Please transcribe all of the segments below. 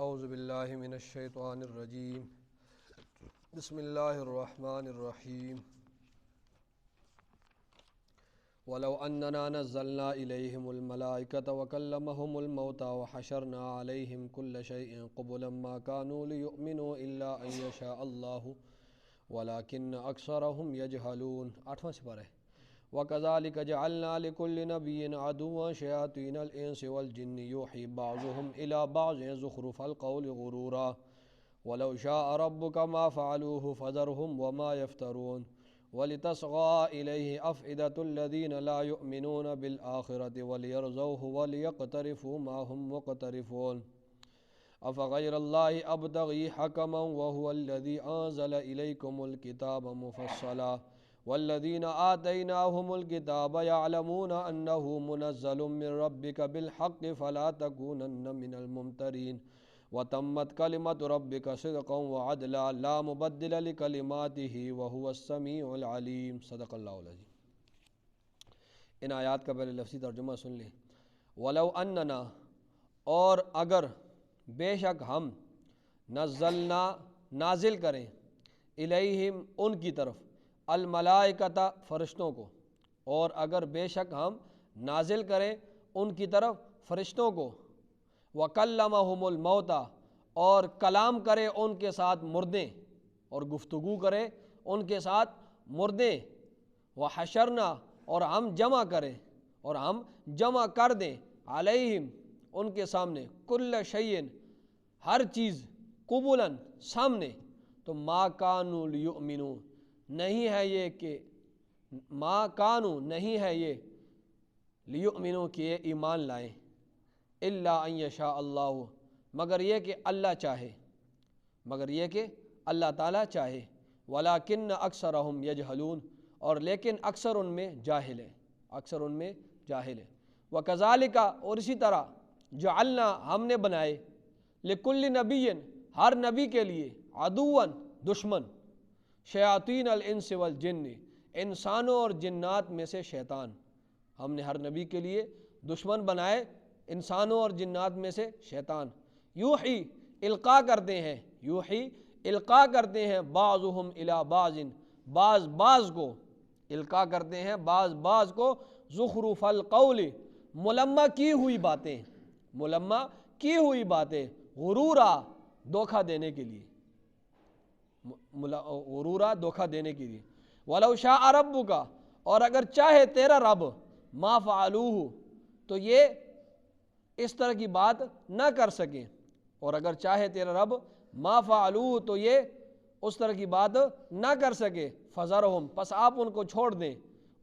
اعوذ باللہ من الشیطان الرجیم بسم اللہ الرحمن الرحیم ولو اننا نزلنا الیہم الملائکۃ وکلمہم الموتى وحشرنا علیہم کل شیء قبلا ما كانوا لیؤمنوا الا ان یشاء اللہ ولکن اکثرهم یجہلون۔ 8واں سپارہ۔ وَكَذَلِكَ جَعَلْنَا لِكُلِّ نَبِيٍّ عَدُوًّا شَيَاطِينَ الْإِنسِ وَالْجِنِّ يُوحِي بَعْضُهُمْ إِلَى بَعْضٍ زُخْرُفَ الْقَوْلِ غُرُورًا وَلَوْ شَاءَ رَبُّكَ مَا فَعَلُوهُ فَذَرْهُمْ وَمَا يَفْتَرُونَ وَلِتَصْغَىٰ إِلَيْهِ أَفْئِدَةُ الَّذِينَ لَا يُؤْمِنُونَ بِالْآخِرَةِ وَلِيَرْضَوْهُ وَلِيَقْتَرِفُوا مَا هُمْ مُقْتَرِفُونَ أَفَغَيْرَ اللَّهِ أَبْتَغِي حَكَمًا وَهُوَ الَّذِي أَنزَلَ إِلَيْكُمُ الْكِتَابَ مُفَصَّلًا والذین آتیناہم الکتاب یعلمون انہ منزل من ربک بالحق فلا تکونن من الممترین وتمت کلمۃ ربک صدقا وعدلا لا مبدل لکلماتہ وہو السمیع العلیم۔ صدق اللہ العظیم۔ ان آیات کا پہلے لفظی ترجمہ سن لیں۔ ولو اننا، اور اگر بے شک ہم، نزلنا نازل کریں، الیہم ان کی طرف، الملائکۃ فرشتوں کو، اور اگر بے شک ہم نازل کریں ان کی طرف فرشتوں کو، وکلمہم الموتیٰ، اور کلام کرے ان کے ساتھ مردے، اور گفتگو کرے ان کے ساتھ مردے، وحشرنا، اور ہم جمع کریں اور ہم جمع کر دیں، علیہم ان کے سامنے، کل شیء ہر چیز، قبلاً سامنے، تو ما کانوا لیؤمنوا نہیں ہے یہ کہ ما کانوا نہیں ہے یہ لیؤمنوا کہ یہ ایمان لائیں، الا ان یشاء اللہ مگر یہ کہ اللہ چاہے، مگر یہ کہ اللہ تعالیٰ چاہے، ولکن اکثرہم یجہلون، اور لیکن اکثر ان میں جاہل ہیں، اکثر ان میں جاہل ہیں۔ وکذالک، اور اسی طرح، جعلنا ہم نے بنائے، لکل نبی ہر نبی کے لیے، عدواً دشمن، شیاطین الانس والجن انسانوں اور جنات میں سے شیطان، ہم نے ہر نبی کے لیے دشمن بنائے انسانوں اور جنات میں سے شیطان، یوحی القاء کرتے ہیں، یوحی القاء کرتے ہیں، بعضهم الی بعض بعض بعض کو، القاء کرتے ہیں بعض بعض کو، زخرف القول ملمہ کی ہوئی باتیں، ملمہ کی ہوئی باتیں، غرورا دھوکہ دینے کے لیے، غرورا دھوکہ دینے کے لیے، وَلَوْ شَاءَ رَبُّكَ اور اگر چاہے تیرا رب، مَا فَعَلُوهُ تو یہ اس طرح کی بات نہ کر سکیں، اور اگر چاہے تیرا رب، مَا فَعَلُوهُ تو یہ اس طرح کی بات نہ کر سکے، فَذَرْهُمْ پس آپ ان کو چھوڑ دیں،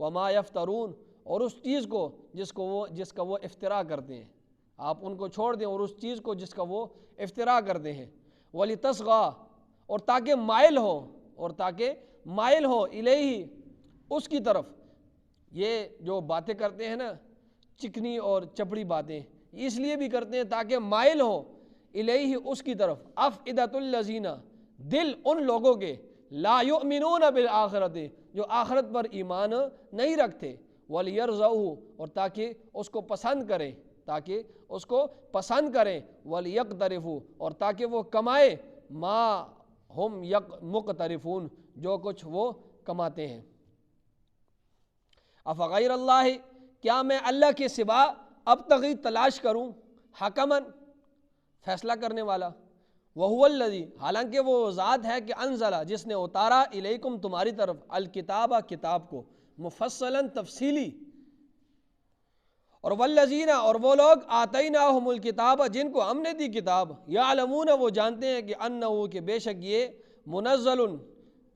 وَمَا يَفْتَرُونَ اور اس چیز کو جس کا وہ افتراء کرتے ہیں، آپ ان کو چھوڑ دیں اور اس چیز کو جس کا وہ افتراء کرتے ہیں، وَلِتَصْغَىٰ اور تاکہ مائل ہو، اور تاکہ مائل ہو، الیہ اس کی طرف، یہ جو باتیں کرتے ہیں نا چکنی اور چپڑی باتیں، اس لیے بھی کرتے ہیں تاکہ مائل ہو، الیہ اس کی طرف، افئدۃ الذین دل ان لوگوں کے، لا یؤمنون بالآخرۃ جو آخرت پر ایمان نہیں رکھتے، ولیرضوہ اور تاکہ اس کو پسند کریں، تاکہ اس کو پسند کریں، ولیقترفوا اور تاکہ وہ کمائے، ما ہم مقترفون جو کچھ وہ کماتے ہیں۔ افغیر اللہ کیا میں اللہ کے سوا ابتغی تلاش کروں، حکماً فیصلہ کرنے والا، وہو الذی حالانکہ وہ ذات ہے کہ انزلہ جس نے اتارا، الیکم تمہاری طرف، الکتاب کتاب کو، مفصلاً تفصیلی، اور والذین اور وہ لوگ آتیناہم الکتاب جن کو ہم نے دی کتاب، یعلمون وہ جانتے ہیں کہ انہ کہ بے شک یہ منزل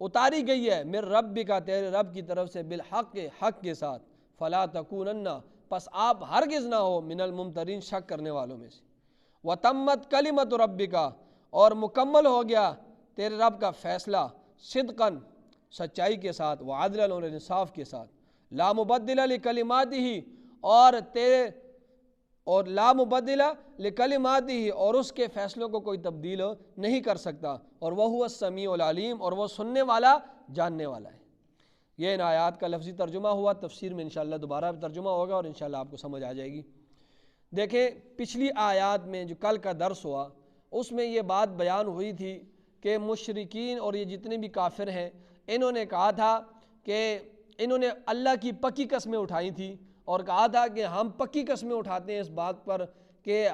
اتاری گئی ہے، من ربک تیرے رب کی طرف سے، بالحق حق کے ساتھ، فلا تکونن پس آپ ہرگز نہ ہو، من الممترین شک کرنے والوں میں سے، وتمت کلمۃ ربک اور مکمل ہو گیا تیرے رب کا فیصلہ، صدقاً سچائی کے ساتھ، وعدلاً اور انصاف کے ساتھ، لا مبدل لکلماتہ اور لا مبدل لکلماتہ اور اس کے فیصلوں کو کوئی تبدیل نہیں کر سکتا، اور وہ السمیع العلیم اور وہ سننے والا جاننے والا ہے۔ یہ ان آیات کا لفظی ترجمہ ہوا، تفسیر میں انشاءاللہ دوبارہ ترجمہ ہوگا اور انشاءاللہ آپ کو سمجھ آ جائے گی۔ دیکھیں پچھلی آیات میں جو کل کا درس ہوا اس میں یہ بات بیان ہوئی تھی کہ مشرکین اور یہ جتنے بھی کافر ہیں انہوں نے کہا تھا کہ انہوں نے اللہ کی پکی قسمیں اٹھائی تھی اور کہا تھا کہ ہم پکی قسمیں اٹھاتے ہیں اس بات پر کہ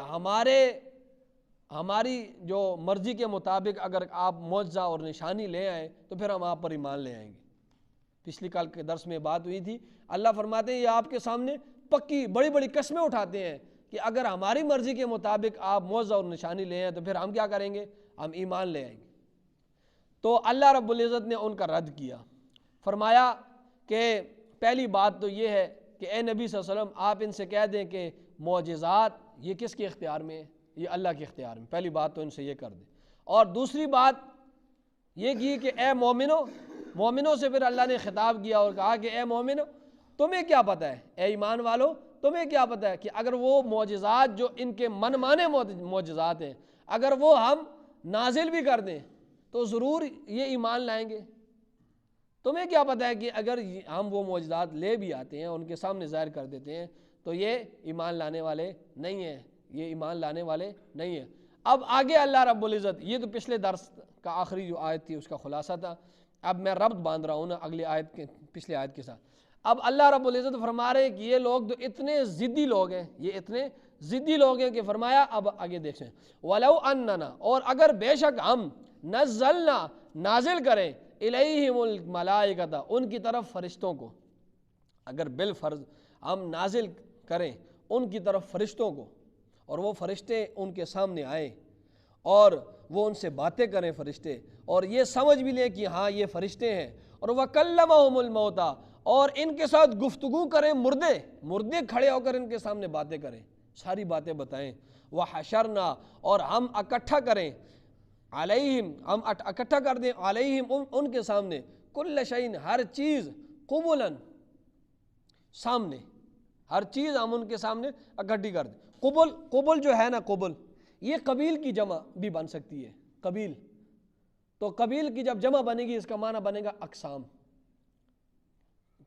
ہماری جو مرضی کے مطابق اگر آپ معجزہ اور نشانی لے آئیں تو پھر ہم آپ پر ایمان لے آئیں گے۔ پچھلی کل کے درس میں بات ہوئی تھی، اللہ فرماتے ہیں یہ آپ کے سامنے پکی بڑی بڑی قسمیں اٹھاتے ہیں کہ اگر ہماری مرضی کے مطابق آپ معجزہ اور نشانی لے آئیں تو پھر ہم کیا کریں گے؟ ہم ایمان لے آئیں گے۔ تو اللہ رب العزت نے ان کا رد کیا، فرمایا کہ پہلی بات تو یہ ہے کہ اے نبی صلی اللہ علیہ وسلم آپ ان سے کہہ دیں کہ معجزات یہ کس کے اختیار میں ہے؟ یہ اللہ کے اختیار میں۔ پہلی بات تو ان سے یہ کر دیں۔ اور دوسری بات یہ کی کہ اے مومنوں سے پھر اللہ نے خطاب کیا اور کہا کہ اے مومنو تمہیں کیا پتہ ہے، اے ایمان والو تمہیں کیا پتہ ہے کہ اگر وہ معجزات جو ان کے من مانے معجزات ہیں اگر وہ ہم نازل بھی کر دیں تو ضرور یہ ایمان لائیں گے؟ تمہیں کیا پتہ ہے کہ اگر ہم وہ معجزات لے بھی آتے ہیں ان کے سامنے ظاہر کر دیتے ہیں تو یہ ایمان لانے والے نہیں ہیں، یہ ایمان لانے والے نہیں ہیں۔ اب آگے اللہ رب العزت، یہ تو پچھلے درس کا آخری جو آیت تھی اس کا خلاصہ تھا، اب میں ربط باندھ رہا ہوں نا اگلی آیت کے پچھلے آیت کے ساتھ۔ اب اللہ رب العزت فرما رہے ہیں کہ یہ لوگ تو اتنے ضدی لوگ ہیں، یہ اتنے ضدی لوگ ہیں کہ فرمایا اب آگے دیکھیں وَلَوْ أَنَّنَا، اور اگر بے شک ہم نزلنا نازل کریں الیہم الملائکۃ ان کی طرف فرشتوں کو، اگر بالفرض ہم نازل کریں ان کی طرف فرشتوں کو اور وہ فرشتے ان کے سامنے آئیں اور وہ ان سے باتیں کریں فرشتے اور یہ سمجھ بھی لیں کہ ہاں یہ فرشتے ہیں، اور وَكَلَّمَهُمُ الْمَوْتَى اور ان کے ساتھ گفتگو کریں، مردے کھڑے ہو کر ان کے سامنے باتیں کریں، ساری باتیں بتائیں، وَحَشَرْنَا اور ہم اکٹھا کریں علیہم، ہم اکٹھا کر دیں علیہم ان کے سامنے کل شیء ہر چیز قبلاً سامنے، ہر چیز ہم ان کے سامنے اکٹھی کر دیں۔ قبل جو ہے نا، قبل یہ قبیل کی جمع بھی بن سکتی ہے، قبیل، تو قبیل کی جب جمع بنے گی اس کا معنی بنے گا اقسام۔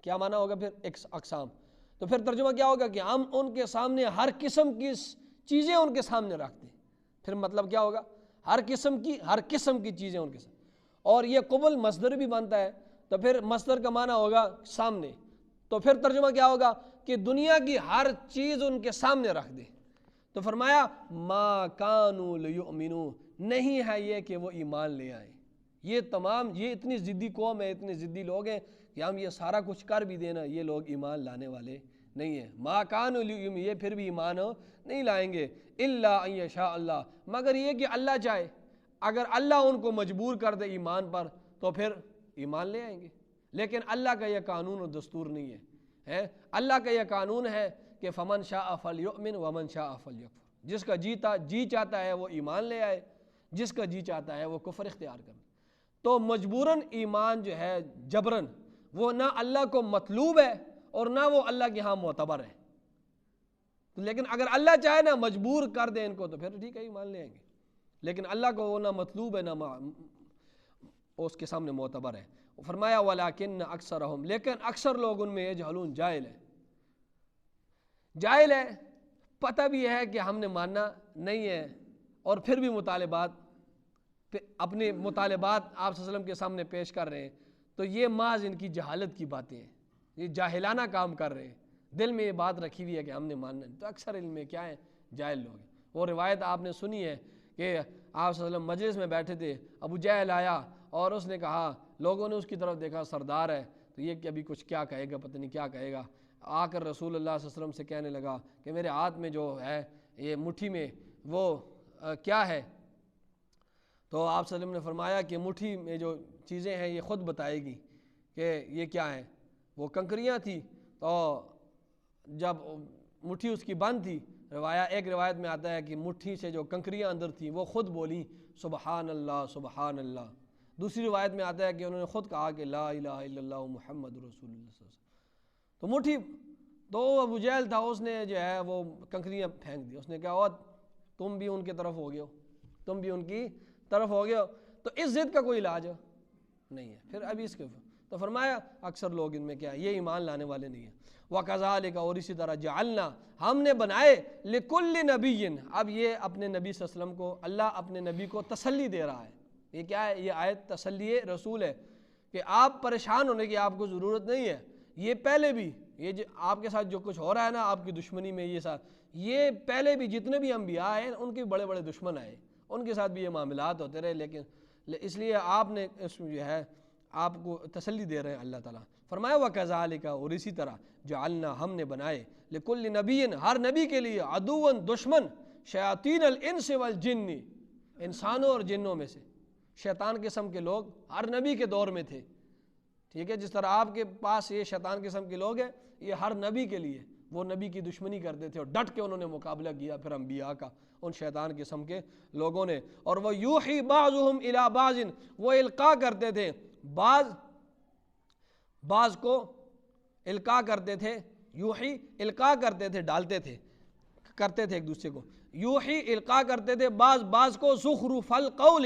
کیا معنی ہوگا پھر؟ اقسام۔ تو پھر ترجمہ کیا ہوگا کہ ہم ان کے سامنے ہر قسم کی چیزیں ان کے سامنے رکھ دیں، پھر مطلب کیا ہوگا؟ ہر قسم کی چیزیں ان کے سامنے۔ اور یہ قبل مصدر بھی بنتا ہے تو پھر مصدر کا معنی ہوگا سامنے، تو پھر ترجمہ کیا ہوگا کہ دنیا کی ہر چیز ان کے سامنے رکھ دے۔ تو فرمایا ما کانوا لیؤمنوا، نہیں ہے یہ کہ وہ ایمان لے آئیں۔ یہ تمام، یہ اتنی ضدی قوم ہے، اتنے ضدی لوگ ہیں کہ ہم یہ سارا کچھ کر بھی دینا یہ لوگ ایمان لانے والے نہیں ہیں۔ ما کانوا لیؤمنوا، یہ پھر بھی ایمان نہیں لائیں گے، الا ان یشاء اللہ، مگر یہ کہ اللہ چاہے، اگر اللہ ان کو مجبور کر دے ایمان پر تو پھر ایمان لے آئیں گے۔ لیکن اللہ کا یہ قانون و دستور نہیں ہے، اللہ کا یہ قانون ہے کہ فمن شاء فلیؤمن ومن شاء فلیکفر، جس کا جی چاہتا ہے وہ ایمان لے آئے، جس کا جی چاہتا ہے وہ کفر اختیار کرے۔ تو مجبوراً ایمان جو ہے جبراً، وہ نہ اللہ کو مطلوب ہے اور نہ وہ اللہ کے ہاں معتبر ہے۔ لیکن اگر اللہ چاہے نا مجبور کر دے ان کو تو پھر ٹھیک ہے ایمان لے آئیں گے، لیکن اللہ کو وہ نہ مطلوب ہے نہ اس کے سامنے معتبر ہے۔ فرمایا وَلَكِنَّ أَكْثَرَهُمْ، لیکن اکثر لوگ ان میں يَجْهَلُونَ، جاہل ہے، پتہ بھی ہے کہ ہم نے ماننا نہیں ہے اور پھر بھی اپنے مطالبات آپ صلی اللہ علیہ وسلم کے سامنے پیش کر رہے ہیں، تو یہ محض ان کی جہالت کی باتیں ہیں، یہ جاہلانہ کام کر رہے ہیں، دل میں یہ بات رکھی ہوئی ہے کہ ہم نے ماننا نہیں۔ تو اکثر علم میں کیا ہے؟ جاہل لوگ ہیں۔ وہ روایت آپ نے سنی ہے کہ آپ صلی اللہ علیہ وسلم مجلس میں بیٹھے تھے، ابو جہل آیا اور اس نے کہا، لوگوں نے اس کی طرف دیکھا سردار ہے تو یہ کہ ابھی کچھ کیا کہے گا، پتہ نہیں کیا کہے گا۔ آ کر رسول اللہ صلی اللہ علیہ وسلم سے کہنے لگا کہ میرے ہاتھ میں جو ہے یہ مٹھی میں وہ کیا ہے؟ تو آپ صلی اللہ علیہ وسلم نے فرمایا کہ مٹھی میں جو چیزیں ہیں یہ خود بتائے گی کہ یہ کیا ہے۔ وہ کنکریاں تھی، تو جب مٹھی اس کی بند تھی، ایک روایت میں آتا ہے کہ مٹھی سے جو کنکریاں اندر تھیں وہ خود بولیں سبحان اللہ سبحان اللہ۔ دوسری روایت میں آتا ہے کہ انہوں نے خود کہا کہ لا الہ الا اللہ محمد رسول اللہ صلی اللہ علیہ وسلم۔ تو مٹھی، تو ابو جہل تھا، اس نے جو ہے وہ کنکریاں پھینک دی، اس نے کہا تم بھی ان کی طرف ہو گئے ہو، تم بھی ان کی طرف ہو گئے ہو۔ تو اس ضد کا کوئی علاج نہیں ہے۔ پھر ابھی اس کے تو فرمایا اکثر لوگ ان میں کیا ہے، یہ ایمان لانے والے نہیں ہیں۔ وَكَذَلِكَ، اور اسی طرح جعلنا، ہم نے بنائے، لِكُلِّ نَبِيٍّ، اب یہ اپنے نبی صلی اللہ علیہ وسلم کو، اللہ اپنے نبی کو تسلی دے رہا ہے۔ یہ کیا ہے؟ یہ آیت تسلی رسول ہے کہ آپ پریشان ہونے کی آپ کو ضرورت نہیں ہے۔ یہ پہلے بھی یہ جو آپ کے ساتھ جو کچھ ہو رہا ہے نا، آپ کی دشمنی میں یہ پہلے بھی جتنے بھی انبیاء ہیں ان کے بڑے بڑے دشمن آئے، ان کے ساتھ بھی یہ معاملات ہوتے رہے، لیکن اس لیے آپ نے اس میں جو ہے آپ کو تسلی دے رہے ہیں اللہ تعالیٰ۔ فرمایا وَكَذَلِكَ، اور اسی طرح جعلنا، ہم نے بنائے، لِكُلِّ نَبِيٍّ، ہر نبی کے لیے، عدوًا، دشمن، شیاطین الانس والجن، انسانوں اور جنوں میں سے شیطان قسم کے لوگ ہر نبی کے دور میں تھے، ٹھیک ہے، جس طرح آپ کے پاس یہ شیطان قسم کے لوگ ہیں، یہ ہر نبی کے لیے، وہ نبی کی دشمنی کرتے تھے اور ڈٹ کے انہوں نے مقابلہ کیا پھر انبیاء کا ان شیطان قسم کے لوگوں نے۔ اور وہ یوحی بعضهم الی بعض، وہ القاء کرتے تھے بعض کو القاء کرتے تھے، یوحی القاء کرتے تھے، ڈالتے تھے، کرتے تھے ایک دوسرے کو، یوحی القاء کرتے تھے بعض کو، زخرف القول،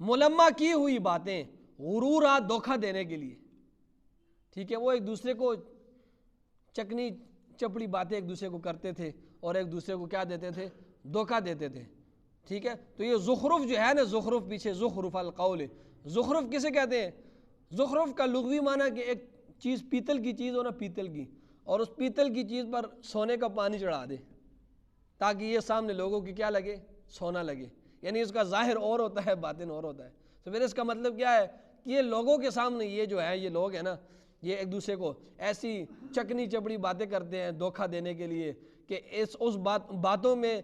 ملمہ کی ہوئی باتیں، غرورا، دھوکہ دینے کے لیے، ٹھیک ہے، وہ ایک دوسرے کو چکنی چپڑی باتیں ایک دوسرے کو کرتے تھے اور ایک دوسرے کو کیا دیتے تھے؟ دھوکہ دیتے تھے، ٹھیک ہے۔ تو یہ زخرف جو ہے نا، زخرف پیچھے زخرف القول، زخرف کسے کہتے ہیں؟ زخرف کا لغوی معنی کہ ایک چیز، پیتل کی چیز ہو نا، پیتل کی، اور اس پیتل کی چیز پر سونے کا پانی چڑھا دے تاکہ یہ سامنے لوگوں کی کیا لگے؟ سونا لگے، یعنی اس کا ظاہر اور ہوتا ہے، باطن اور ہوتا ہے۔ تو پھر اس کا مطلب کیا ہے کہ یہ لوگوں کے سامنے یہ جو ہے، یہ لوگ ہیں نا، یہ ایک دوسرے کو ایسی چکنی چپڑی باتیں کرتے ہیں دھوکہ دینے کے لیے کہ اس باتوں میں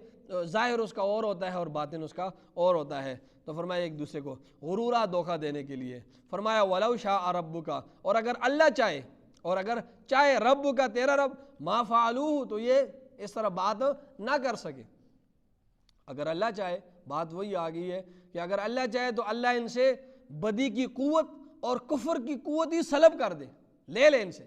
ظاہر اس کا اور ہوتا ہے اور باطن اس کا اور ہوتا ہے۔ تو فرمایا ایک دوسرے کو غرورا، دھوکہ دینے کے لیے۔ فرمایا وَلَوْ شَاءَ رَبُّكَ، اور اگر اللہ چاہے، اور اگر چاہے ربک، تیرا رب، مَا فَعَلُوهُ، تو یہ اس طرح بات نہ کر سکے۔ اگر اللہ چاہے، بات وہی آ گئی ہے کہ اگر اللہ چاہے تو اللہ ان سے بدی کی قوت اور کفر کی قوت ہی سلب کر دے، لے لے ان سے،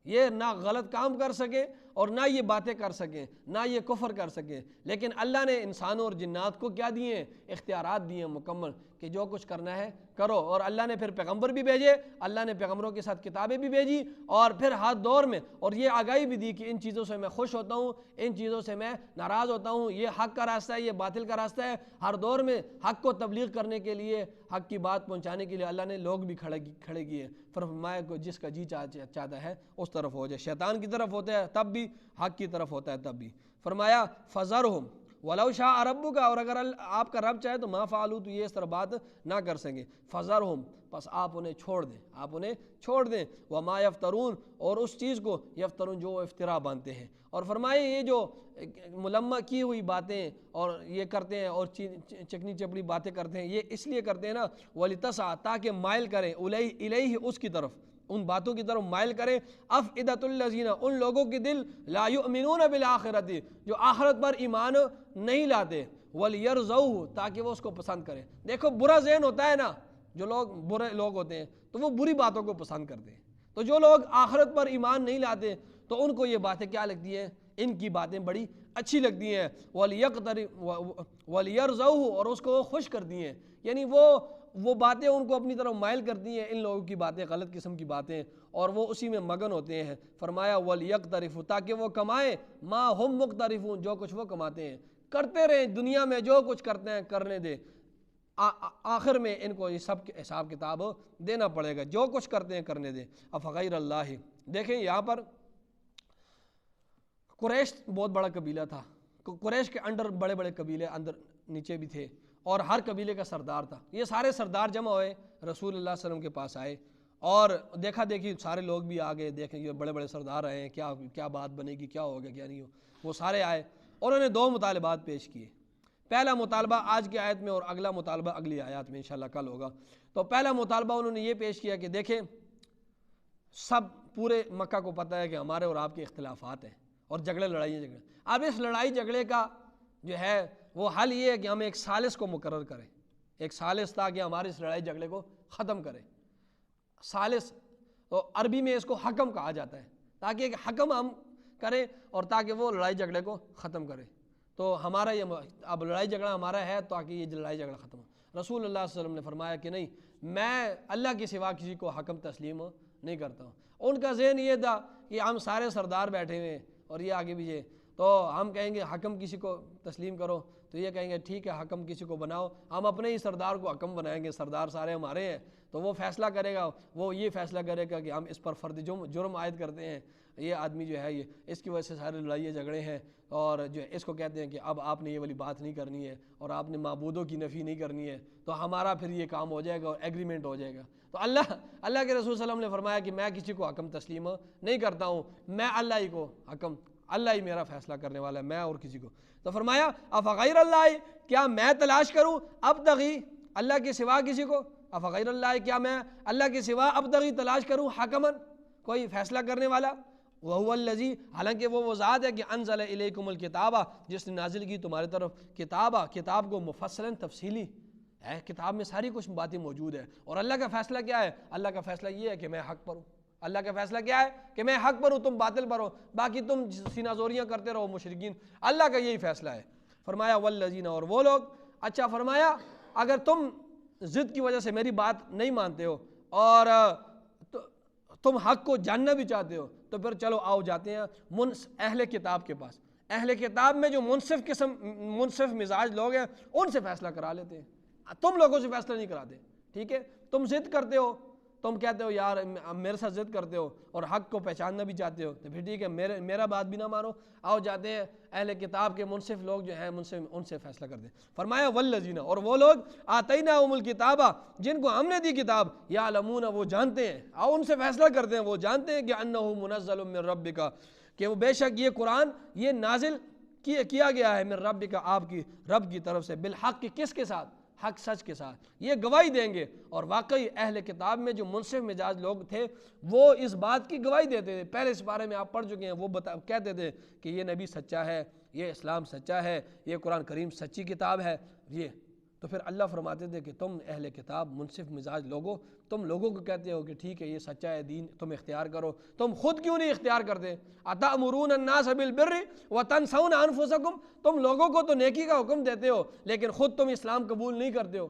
یہ نہ غلط کام کر سکے اور نہ یہ باتیں کر سکیں، نہ یہ کفر کر سکیں۔ لیکن اللہ نے انسانوں اور جنات کو کیا دیے ہیں؟ اختیارات دیے ہیں مکمل کہ جو کچھ کرنا ہے کرو۔ اور اللہ نے پھر پیغمبر بھی بھیجے، اللہ نے پیغمبروں کے ساتھ کتابیں بھی بھیجی، اور پھر ہر دور میں اور یہ آگاہی بھی دی کہ ان چیزوں سے میں خوش ہوتا ہوں، ان چیزوں سے میں ناراض ہوتا ہوں، یہ حق کا راستہ ہے، یہ باطل کا راستہ ہے۔ ہر دور میں حق کو تبلیغ کرنے کے لیے، حق کی بات پہنچانے کے لیے اللہ نے لوگ بھی کھڑے کیے۔ فرمایا کو جس کا جی چاہتا ہے اس طرف ہو جائے، شیطان کی طرف ہوتا ہے تب بھی، حق کی طرف ہوتا ہے تب بھی۔ فرمایا فَذَرْهُمْ وَلَوْ شَاءَ رَبُّكَ، اور اگر آپ کا رب چاہے تو مَا فَعَلُوا، تو یہ اس طرح بات نہ کر سکیں۔ فَذَرْهُمْ، پس آپ انہیں چھوڑ دیں، آپ انہیں چھوڑ دیں۔ وَمَا يَفْتَرُونَ، اور اس چیز کو، یفترون، جو افطرا باندھتے ہیں۔ اور فرمائے یہ جو ملمہ کی ہوئی باتیں اور یہ کرتے ہیں اور چکنی چپڑی باتیں کرتے ہیں، یہ اس لیے کرتے ہیں نا، وَلِتَسْعَ، تاکہ مائل کریں، الیہ، اس کی طرف، ان باتوں کی طرف مائل کریں، افئدۃ الذین، ان لوگوں کے دل، لا یؤمنون بالآخرۃ، جو آخرت پر ایمان نہیں لاتے، ولیرضوہ، تاکہ وہ اس کو پسند کریں۔ دیکھو برا ذہن ہوتا ہے نا، جو لوگ برے لوگ ہوتے ہیں تو وہ بری باتوں کو پسند کرتے ہیں، تو جو لوگ آخرت پر ایمان نہیں لاتے تو ان کو یہ باتیں کیا لگتی ہیں؟ ان کی باتیں بڑی اچھی لگتی ہیں۔ ولیرضوہ، اور اس کو وہ خوش کرتی ہیں، یعنی وہ باتیں ان کو اپنی طرف مائل کرتی ہیں، ان لوگوں کی باتیں، غلط قسم کی باتیں، اور وہ اسی میں مگن ہوتے ہیں۔ فرمایا وَلْيَقْتَرِفُوا، تاکہ وہ کمائیں، مَا هُمْ مُقْتَرِفُونَ، جو کچھ وہ کماتے ہیں، کرتے رہیں دنیا میں، جو کچھ کرتے ہیں کرنے دے، آخر میں ان کو یہ سب حساب کتاب دینا پڑے گا، جو کچھ کرتے ہیں کرنے دیں۔ افغیر اللہ، دیکھیں یہاں پر قریش بہت بڑا قبیلہ تھا، قریش کے اندر بڑے بڑے قبیلے اندر نیچے بھی تھے، اور ہر قبیلے کا سردار تھا۔ یہ سارے سردار جمع ہوئے، رسول اللہ صلی اللہ علیہ وسلم کے پاس آئے، اور دیکھا دیکھی سارے لوگ بھی آگے، دیکھیں یہ بڑے بڑے سردار آئے ہیں، کیا بات بنے گی، کیا ہوگا کیا نہیں ہو۔ وہ سارے آئے اور انہوں نے دو مطالبات پیش کیے۔ پہلا مطالبہ آج کی آیت میں اور اگلا مطالبہ اگلی آیات میں انشاءاللہ کل ہوگا۔ تو پہلا مطالبہ انہوں نے یہ پیش کیا کہ دیکھیں، سب پورے مکہ کو پتہ ہے کہ ہمارے اور آپ کے اختلافات ہیں اور لڑائی جھگڑے، اب اس لڑائی جھگڑے کا جو ہے وہ حل یہ ہے کہ ہم ایک ثالث کو مقرر کریں، ایک ثالث، تاکہ ہمارے اس لڑائی جھگڑے کو ختم کرے۔ ثالث تو عربی میں اس کو حکم کہا جاتا ہے، تاکہ ایک حکم ہم کریں اور تاکہ وہ لڑائی جھگڑے کو ختم کرے۔ تو ہمارا یہ اب لڑائی جھگڑا ہمارا ہے تاکہ یہ لڑائی جھگڑا ختم ہو۔ رسول اللہ صلی اللہ علیہ وسلم نے فرمایا کہ نہیں، میں اللہ کے سوا کسی کو حکم تسلیم نہیں کرتا ہوں۔ ان کا ذہن یہ تھا کہ ہم سارے سردار بیٹھے ہوئے ہیں اور یہ آگے پیچھے، تو ہم کہیں گے حکم کسی کو تسلیم کرو، تو یہ کہیں گے ٹھیک ہے حکم کسی کو بناؤ، ہم اپنے ہی سردار کو حکم بنائیں گے، سردار سارے ہمارے ہیں، تو وہ فیصلہ کرے گا، وہ یہ فیصلہ کرے گا کہ ہم اس پر فرد جرم عائد کرتے ہیں، یہ آدمی جو ہے یہ اس کی وجہ سے سارے لڑائیاں جھگڑے ہیں، اور جو اس کو کہتے ہیں کہ اب آپ نے یہ والی بات نہیں کرنی ہے اور آپ نے معبودوں کی نفی نہیں کرنی ہے، تو ہمارا پھر یہ کام ہو جائے گا اور ایگریمنٹ ہو جائے گا۔ تو اللہ کے رسول صلی اللہ علیہ وسلم نے فرمایا کہ میں کسی کو حکم تسلیم نہیں کرتا ہوں، میں اللہ ہی کو حکم، اللہ ہی میرا فیصلہ کرنے والا ہے، میں اور کسی کو۔ تو فرمایا افغیر اللہ، کیا میں تلاش کروں ابتغی، اللہ کے سوا کسی کو، افغیر اللہ کیا میں اللہ کے سوا ابتغی تلاش کروں حکمن، کوئی فیصلہ کرنے والا، وہو الذی، حالانکہ وہ ذات ہے کہ انزل الیکم الکتابہ، جس نے نازل کی تمہاری طرف کتابہ، کتاب کو مفصلاً تفصیلی ہے، کتاب میں ساری کچھ باتیں موجود ہیں۔ اور اللہ کا فیصلہ کیا ہے؟ اللہ کا فیصلہ یہ ہے کہ میں حق پر ہوں، اللہ کا فیصلہ کیا ہے کہ میں حق پر ہوں، تم باطل پر ہو، باقی تم سینہ زوریاں کرتے رہو مشرکین، اللہ کا یہی فیصلہ ہے۔ فرمایا والذین، اور وہ لوگ، اچھا فرمایا اگر تم ضد کی وجہ سے میری بات نہیں مانتے ہو اور تم حق کو جاننا بھی چاہتے ہو، تو پھر چلو آؤ جاتے ہیں اہل کتاب کے پاس، اہل کتاب میں جو منصف مزاج لوگ ہیں ان سے فیصلہ کرا لیتے ہیں، تم لوگوں سے فیصلہ نہیں کراتے، ٹھیک ہے؟ تم ضد کرتے ہو، تم کہتے ہو یار میرے ساتھ ضد کرتے ہو اور حق کو پہچاننا بھی چاہتے ہو، تو پھر ٹھیک ہے میرا بات بھی نہ مانو، آؤ جاتے ہیں اہل کتاب کے منصف لوگ جو ہیں ان سے فیصلہ کرتے ہیں۔ فرمایا والذین، اور وہ لوگ آتیناہم الکتاب، جن کو ہم نے دی کتاب، یعلمون، وہ جانتے ہیں، آؤ ان سے فیصلہ کرتے ہیں، وہ جانتے ہیں کہ انہ منزل من ربک، کہ وہ بے شک یہ قرآن یہ نازل کیا گیا ہے من ربک، آپ کی رب کی طرف سے، بالحق، کس کے ساتھ؟ حق سچ کے ساتھ، یہ گواہی دیں گے۔ اور واقعی اہل کتاب میں جو منصف مزاج لوگ تھے وہ اس بات کی گواہی دیتے تھے، پہلے اس بارے میں آپ پڑھ چکے ہیں، وہ کہتے تھے کہ یہ نبی سچا ہے، یہ اسلام سچا ہے، یہ قرآن کریم سچی کتاب ہے، یہ تو پھر اللہ فرماتے تھے کہ تم اہل کتاب منصف مزاج لوگوں، تم لوگوں کو کہتے ہو کہ ٹھیک ہے یہ سچا ہے دین، تم اختیار کرو، تم خود کیوں نہیں اختیار کرتے؟ اتأمرون الناس بالبر وتنسون انفسکم، تم لوگوں کو تو نیکی کا حکم دیتے ہو لیکن خود تم اسلام قبول نہیں کرتے ہو۔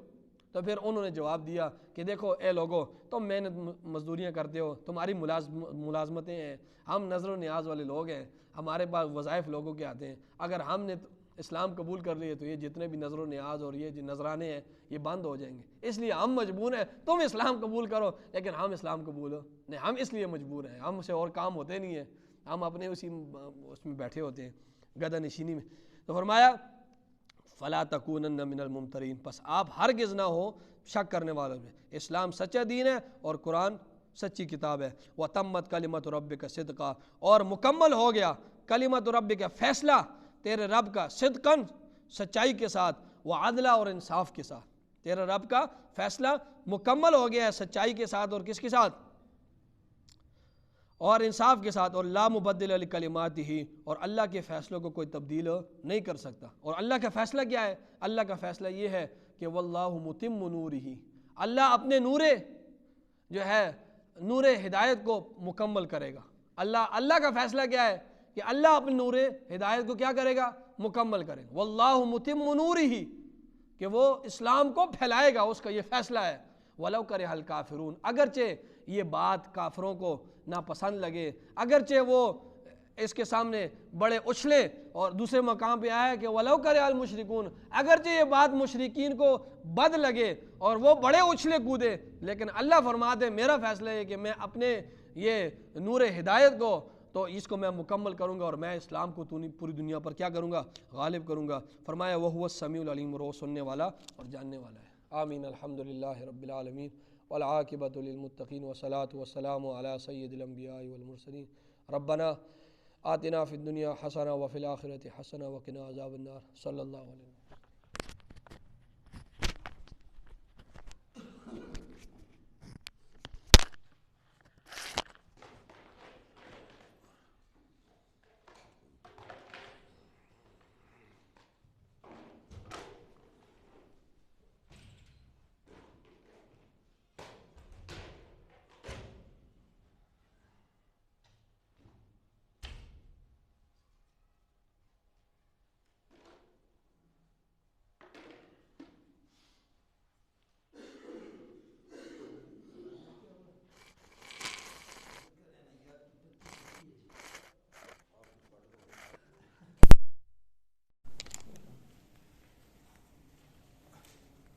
تو پھر انہوں نے جواب دیا کہ دیکھو اے لوگو، تم محنت مزدوریاں کرتے ہو، تمہاری ملازمتیں ہیں، ہم نظر و نیاز والے لوگ ہیں، ہمارے پاس وظائف لوگوں کے آتے ہیں، اگر ہم نے اسلام قبول کر لیے تو یہ جتنے بھی نظر و نیاز اور یہ جو نذرانے ہیں یہ بند ہو جائیں گے، اس لیے ہم مجبور ہیں، تم اسلام قبول کرو لیکن ہم اسلام قبول نہیں، ہم اس لیے مجبور ہیں، ہم سے اور کام ہوتے نہیں ہیں، ہم اپنے اس میں بیٹھے ہوتے ہیں گدھا نشینی میں۔ تو فرمایا فلا تکونن من الممترین، پس آپ ہرگز نہ ہو شک کرنے والوں میں، اسلام سچا دین ہے اور قرآن سچی کتاب ہے۔ وتمت کلمۃ ربک صدقا، اور مکمل ہو گیا کلمۃ ربک، فیصلہ تیرے رب کا، صدقاً سچائی کے ساتھ، وعدلا، اور انصاف کے ساتھ، تیرے رب کا فیصلہ مکمل ہو گیا ہے سچائی کے ساتھ اور کس کے ساتھ؟ اور انصاف کے ساتھ، اور لا مبدل لکلماتہ، اور اللہ کے فیصلوں کو کوئی تبدیل نہیں کر سکتا۔ اور اللہ کا فیصلہ کیا ہے؟ اللہ کا فیصلہ یہ ہے کہ واللہ متم نورہ، اللہ اپنے نور جو ہے نور ہدایت کو مکمل کرے گا۔ اللہ کا فیصلہ کیا ہے کہ اللہ اپنے نور ہدایت کو کیا کرے گا؟ مکمل کرے گا۔ واللہ متم نورہ، کہ وہ اسلام کو پھیلائے گا، اس کا یہ فیصلہ ہے۔ وَلَوْ كَرِهَ الْكَافِرُونَ، اگرچہ یہ بات کافروں کو ناپسند لگے، اگرچہ وہ اس کے سامنے بڑے اچھلے، اور دوسرے مقام پہ آیا کہ وَلَوْ كَرِهَ الْمُشْرِكُونَ، اگرچہ یہ بات مشرکین کو بد لگے اور وہ بڑے اچھلے کودے، لیکن اللہ فرماتے میرا فیصلہ ہے کہ میں اپنے یہ نور ہدایت کو تو اس کو میں مکمل کروں گا، اور میں اسلام کو پوری دنیا پر کیا کروں گا؟ غالب کروں گا۔ فرمایا وَهُوَ السَّمِيعُ الْعَلِيمُ، اور وہ سننے والا اور جاننے والا ہے۔ آمین۔ الحمدللہ رب العالمین، والعاقبۃ للمتقین، والصلاۃ والسلام علی سید الانبیاء والمرسلین۔ ربنا آتنا فی الدنیا حسنہ وفی الآخرۃ حسنہ وقنا عذاب النار۔ صلی اللہ علیہ وسلم۔